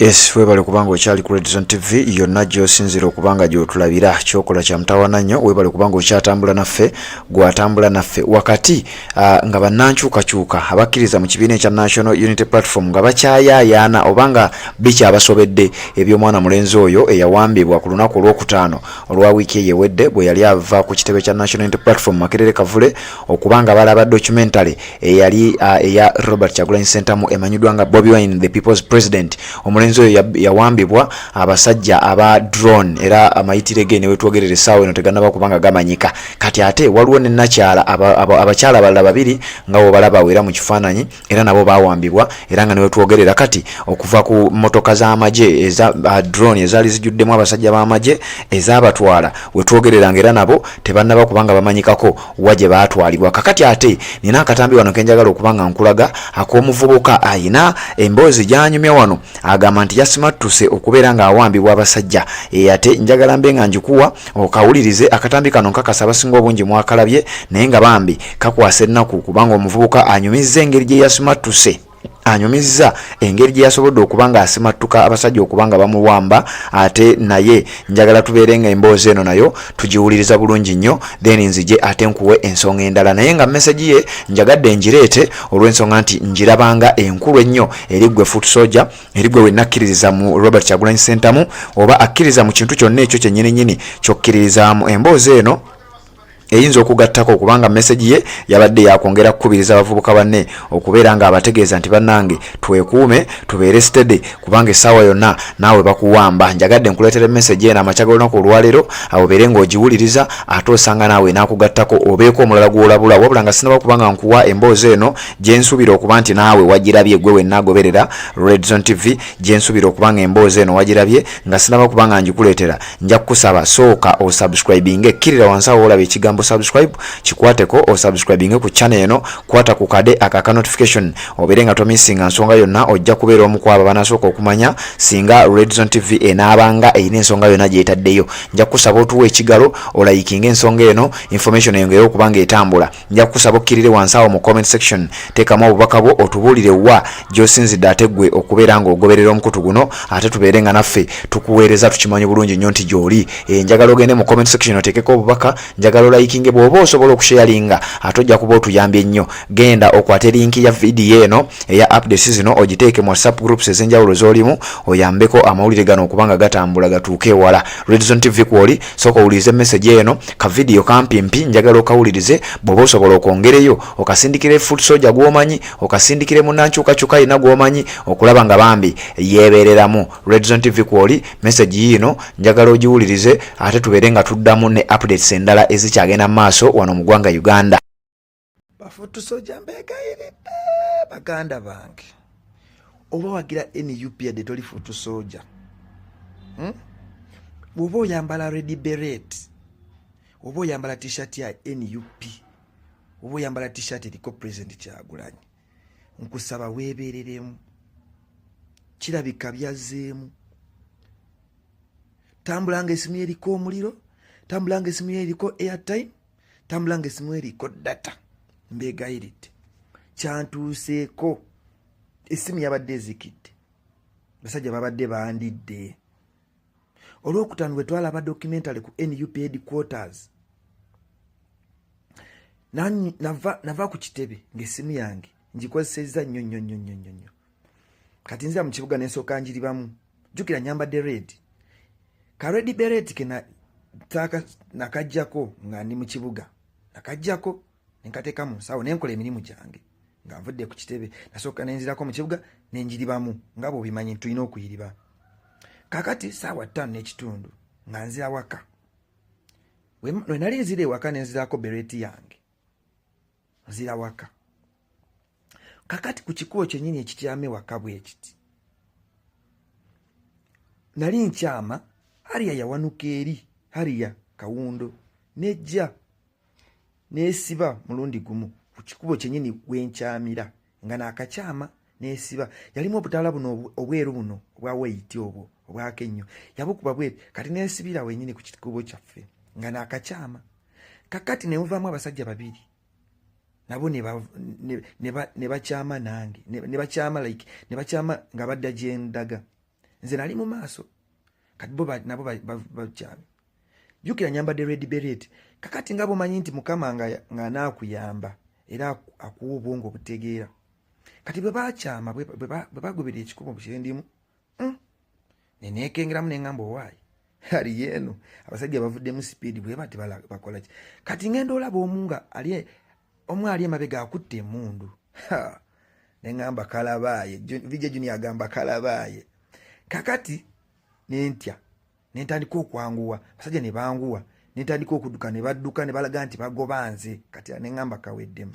Yes, webale kubanga okyali ku Red Zone TV yonna gy'osinzira okubanga gy'otulabira kyokola kya mutawaana nnyo. Webale kubanga okyatambula naffe gwatambula naffe wakati nga bannankyukakyuka abakkiriza mu kibiina ekya National Unity Platform nga bakyayaayaana obanga bikyabasobedde eby'omwana mulenzi oyo eyawambibwa ku lunaku olwokutaano olwa wiiki eyewedde bwe yali ava ku kitebe kya National Unity Platform Makerere Kavule okubanga balaba documentary eyali eya Robert Kyagulanyi Ssentamu emanyiddwa nga Bobi Wine the People's President. Omulenzi oyo yawambibwa abasajja aba drone era amayitire ge ne wetwogerere sawa eno tegannaba kubanga gamanyika. Kati ate waliwo ne nakyala abakyala abalala babiri nga bo balaba wera mu kifaananyi era nabo bawambibwa era nga ne wetwogerera kati okuva ku motoka z'amagye eza drone ezaali zijjuddemu abasajja b'amagye ezaabatwala wetwogerera ngera nabo tebannaba kubanga bamanyikako waje baatwalibwa. Kakati ate nina akatambi wano kenjagala okubanga nkulaga ak'omuvubuka ayina emboozi gy'anyumya wano agamba nti Asimattuse okubeera nga awambibwa abasajja ate njagala mbe nga njikuwa okawulirize akatambi kano nkakasa abasinga obungi mwakalabye naye nga bambi kakwasa ennaku kubanga omuvubuka anyumizza engeri gye Asimattuse anyumizza engeri gye yasobodde okubanga asimattuka abasajja okubanga bamuwamba ate naye njagala tubeere nga emboozi eno nayo tugiwuliriza bulungi nnyo then nzije ate nkuwe ensonga endala naye nga message ye njagadde njireete olw'ensonga nti njirabanga enkulu ennyo eri ggwe foot soldier eri ggwe wenna akkiririza mu Robert Kyagulanyi Ssentamu oba akkiriza mu kintu kyonna ekyo kyennyini kyokkiririzaamu. Emboozi eno eyinza okugattako okubanga message ye yabadde yakwongera kukubiriza abavubuka banne okubeera nga abategeeza nti bannange twekuume tubeere steady kubanga essaawa yonna naawe bakuwamba. Njagadde nkuleetera message eno amakya g'olunaku olwaleero obeere ng'ogiwuliriza ate osanga naawe naakugattako obeeko omulala gw'olabula wabula nga sinaba kubanga nkuwa emboozi eno gye nsuubira okuba nti naawe wagirabye gwe wenna agoberera Red Zone TV gye nsuubira okubanga emboozi eno wagirabye nga sinaba kubanga njikuleetera nja kukusaba sooka osubscribinge ekkirira wansi awo olaba ekigambo subscribe chikwateko o subscribing ku channel eno kwata ku kade akaka notification oberenga to missing nsonga yonna ojja kubeera omukwaba banasoka okumanya singa Red Zone TV enabanga eyina ensonga yonna gyetaddeyo. Nja kusaba otuwe ekigalo olayikinga ensonga eno information engero okubanga etambula. Nja kusaba okkirire wansi awo mu comment section tekamu obubaka bwo otubulire wa gy'osinzidde ate ggwe okubeera nga ogoberera omukutu guno ate tubeerenga naffe tukuweereza tukimanyi bulungi nnyo nti gy'oli. Njagala ogende mu comment section oteekeko obubaka njagala olayikinge bw'oba osobola okusharinga ate ojja kuba otuyambye nnyo. Genda okwate linki ya video eno eya updates zino ogiteeke mu WhatsApp groups ez'enjawulo z'olimu oyambeko amawulire gano okubanga gatambula gatuuke ewala. Red Zone TV kwoli sooka owulirize message eno ka video kampimpi njagala okawulirize bw'oba osobola okwongereyo okasindikire foot soldier gw'omanyi okasindikire munnankyukakyuka yina gw'omanyi okulaba nga bambi yeebereramu. Red Zone TV kwoli message yino njagala ogiwulirize ate tubeere nga tuddamu ne updates endala ezikyagenda maaso wano mu ggwanga Uganda. Bafutu soja mbegayiride baganda bange oba wagira NUP yadde toli futu soja oba oyambala red beret oba oyambala t-shirt ya NUP oba oyambala t-shirt eriko President Kyagulanyi nkusaba weebereremu kirabika byazzeemu. Tambulanga esimu eriko omuliro, tambulanga esimu eriko airtime, tambulanga esimu eriko data. Mbegayiridde kyantuuseeko esimu yabadde ezikidde basajja babadde bandidde. Olwokutaano bwe twalaba documentary ku NUP headquarters nava ku kitebe ng'essimu yange ngikozesezza nnyo kati nzira mu kibuga n'ensooka njiribamu jjukira nyambadde red ka red beret ke nakajjako nga ndi mu kibuga nakajjako nenkateeka mu nsawo nenkola emirimu gyange nga nvudde ku kitebe nasooka nenzirako mu kibuga nenjiribamu nga bw'obimanyi tulina okuyiriba. Kakati saawa 5:30 nga nzira waka we nali nzira ewaka nenzirako bereti yange nzira waka. Kakati ku kikubo kyennyini ekityame waka bwe kiti nali nkyama hariya yawanuka eri hariya kawundo nejja nesiba mulundi gumu ku kikubo kyennyini wenkyamira nga naakakyama nesiba yalimu obutaala buno obweru buno obwa weiti obwo obwaka ennyo yabukuba bwe kati nesibira wenyini ku kikubo kyaffe nga naakakyama. Kakati ne muvaamu abasajja babiri nabo ne bakyama nange ne bakyama nga badda gye ndaga nze nali mu maaso kati bo nabo bakyami jukira nyambadde red beret kakati nga bomanyi nti mukama nga anaakuyamba era akuwa obwongo obutegeera kati bwe bakyama bwe bagoberera ekikubo kyendimu neneekengeramu neŋŋamba owaayi ali yeeno abasajja bavuddemu sipiidi bwe bati bakola ki kati ngenda olaba omu ali emabega akutte emmundu neŋŋamba kalabaaye vijja juni agamba kalabaaye kakati nentya nentandika okwanguwa abasajja ne banguwa nentandika okudduka ne badduka ne balaga nti bagoba nze kati neŋŋamba kaweddemu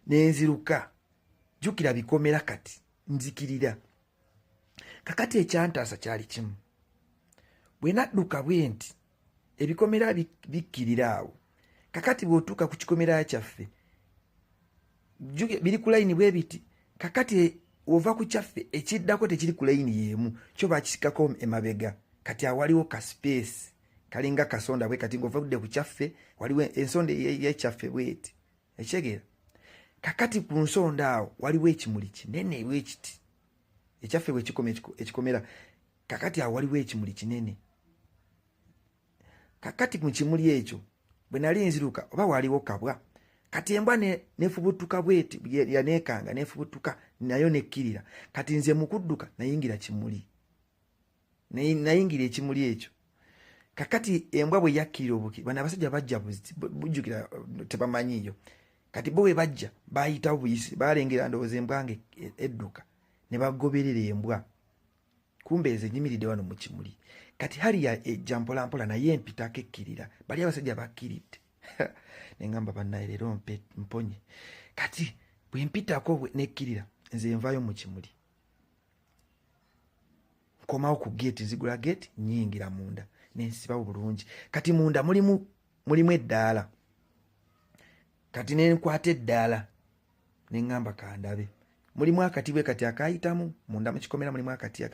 nenziruka jukira bikomera kati nzikirira kakati ekyantaasa kyali kimu bwe nadduka bwe nti ebikomera bikkirira awo kakati bw'otuuka ku kikomera kyaffe biri ku layini bwe biti kakati ova ku kyaffe ekiddako tekiri ku layini y'emu kyo bakisikako emabega kati awaliwo ka space kalinga kasonda bwe kati ng'ova kudde ku kyaffe waliwo ensonda y'ekyaffe bweti ekitegeera kakati ku nsonda awo waliwo ekimuli kinene bwekiti ekyaffe bwe ekikomera kakati awo waliwo ekimuli kinene kakati mu kimuli ekyo bwe nali nziruka oba waliwo kabwa kati embwa nefubutuka bweti yaneekanga nefubutuka nayo nekkirira kati nze mukudduka nayingira ekimuli ekyo kakati embwa bwe yakkirira obuki bano abasajja bajja bujjukira tebamanyiyo kati bo bwe bajja bayitawo buyisi balengera ndowooza embwa nge edduka ne bagoberera embwa kumbe eze nyimiridde wano mu kimuli kati haliya ejja mpolampola naye empitako ekkirira bali abasajja bakkiridde neŋŋamba bannaye leero mponye kati bwe mpitako nekkirira nze nvayo mu kimuli nkomawo ku geeti nzigula geeti nyingira munda nensibawo bulungi kati munda mulimu eddaala kati nenkwata eddaala neŋŋamba kandabe mulimu akati bwe kati akayitamu munda mukikomera mulimu akati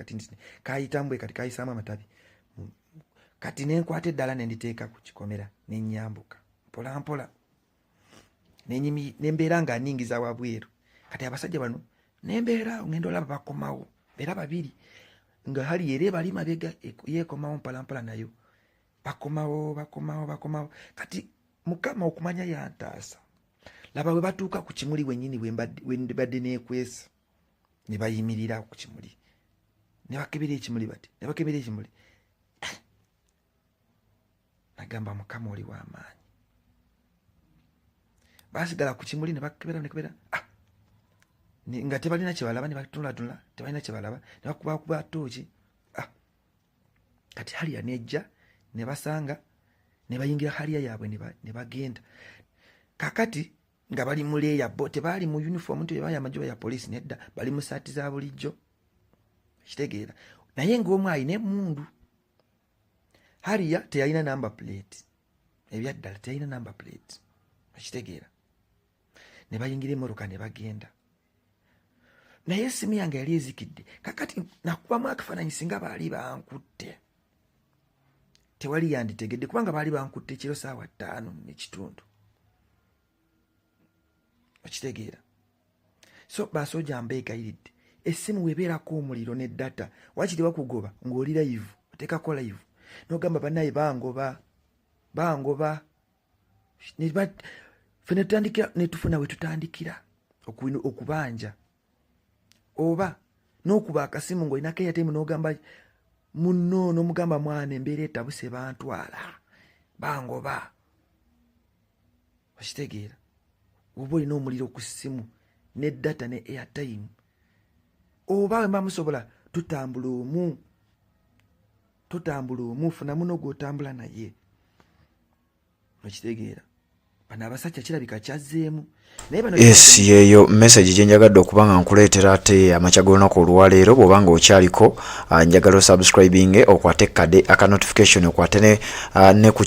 kayitamu bwe kati kayisaamu amatabi kati nenkwata eddaala nenditeeka ku kikomera nenyambuka mpolampola nembeera nga aningiza wabweru kati abasajja bano nembeera ngenda olaba bakomawo beera babiri nga hali era bali mabega yekomawo mpalampola nayo bakomawo kati mukama okumanya yantaasa laba bwe batuuka ku kimuli wennyini wembadde neekwesa ne bayimirira ku kimuli ne bakebera ekimuli nagamba mukama oli w'amaanyi basigala ku kimuli ne bakebera nga tebalina kyebalaba ne batunulatunula tebalina kyebalaba ne bakubakuba tooki kati haliya nejja ne basanga ne bayingira haliya yaabwe ne bagenda kakati nga bali mu leeya bo tebaali mu uniform nti bebaya amajuba ya poliisi nedda bali mu saati za bulijjo kitegeera naye ng'omu alina emmundu haliya teyalina number plate ebyaddala teyalina number plate kitegeera ne bayingira emmotoka ne bagenda naye essimu yange yali ezikidde kakati nakubamu akafaananyi singa baali bankutte tewali yanditegedde kubanga baali bankutte ekiro saawa 5:30 okitegeera so basooja mbeegayiridde essimu webeerako omuliro ne data wakiri bakugoba ng'oli live oteekako live n'ogamba bannaye bangoba ffe netutandikira netufuna we tutandikira okubanja oba n'okuba akasimu ng'olinako eyatemu n'ogamba munno n'omugamba mwana embeera etabuse bantwala bangoba okitegeera oba olina omuliro ku ssimu ne data ne airtime oba wemba musobola tutambula omu funa muno gw'otambula naye okitegeera bano abasajja kirabika kyazzeemu yes yeyo message gyenjagadde okuba nga nkuleetera ate amakya g'olunaku olwaleero bw'oba nga okyaliko njagala osubscribing okwate kade aka notification okwate ne ku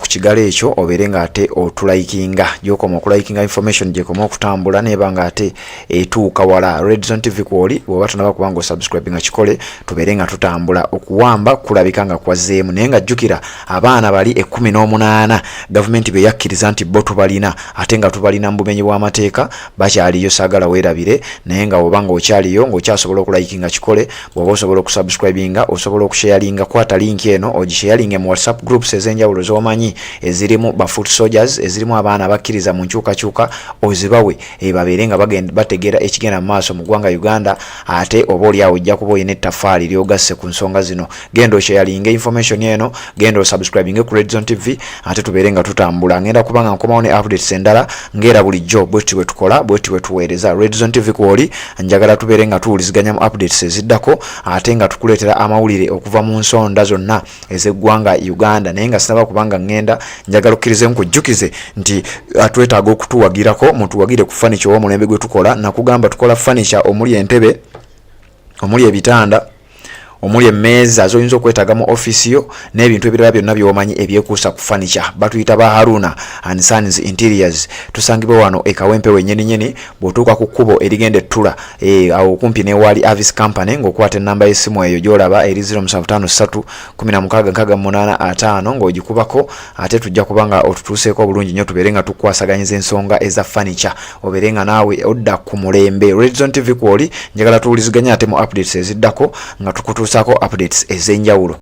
kigalo ekyo obeere nga ate otulayikinga gyokoma okulayikinga information gyekoma okutambula neba nga ate etuuka wala Red Zone TV kwoli bw'oba tonaba kuba nga osubscribing kikole tubeere nga tutambula okuwamba kulabika nga kwazzeemu naye nga jjukira abaana bali 18 gavumenti be yakkiriza bakkiriza nti bo tubalina ate nga tubalina mu bumenyi bw'amateeka bakyaliyo saagala weerabire naye nga bw'oba nga okyaliyo ng'okyasobola okulayikinga kikole bw'oba osobola okusubscribinga osobola okusharinga kwata link eno ogisharinge mu whatsapp groups ez'enjawulo z'omanyi ezirimu ba foot soldiers ezirimu abaana abakkiriza mu nkyukakyuka ozibawe babeere nga bategeera ekigenda mu maaso mu ggwanga Uganda ate oba oli awo ojja kuba olina ettaffaali ly'ogasse ku nsonga zino genda osharinga information eno genda osubscribinge ku Red Zone TV ate tubeere nga tutambula ngenda kubanga nkomawo ne updates endala ngera bulijjo bwettu bwe tukola bwettu bwe tuweereza Red Zone TV kwoli njagala tubeere nga tuwuliziganya mu updates eziddako ate nga tukuleetera amawulire okuva mu nsonda zonna ez'eggwanga Uganda naye nga sinaba kubanga ngenda njagala okkirize nkujjukize nti twetaaga okutuwagirako mutuwagire ku furniture w'omulembe gwe tukola nakugamba tukola furniture omuli entebe omuli ebitanda omuli emmeeza zoyinza okwetaaga mu office yo n'ebintu ebirala byonna by'omanyi ebyekuusa ku furniture batuyita ba Haruna and Sons Interiors tusangibwe wano ekawempe wennyini bw'otuuka ku kkubo erigenda ettula awo okumpi ne wali Avis Company ng'okwata ennamba y'essimu eyo gy'olaba eri 0753168885 ng'ogikubako ate tujja kuba nga otutuuseeko bulungi nnyo tubeere nga tukwasaganyiza ensonga eza furniture obeere nga naawe odda ku mulembe Red Zone TV kwoli njagala tuwuliziganya ate mu updates eziddako nga tukutuusaako updates ez'enjawulo.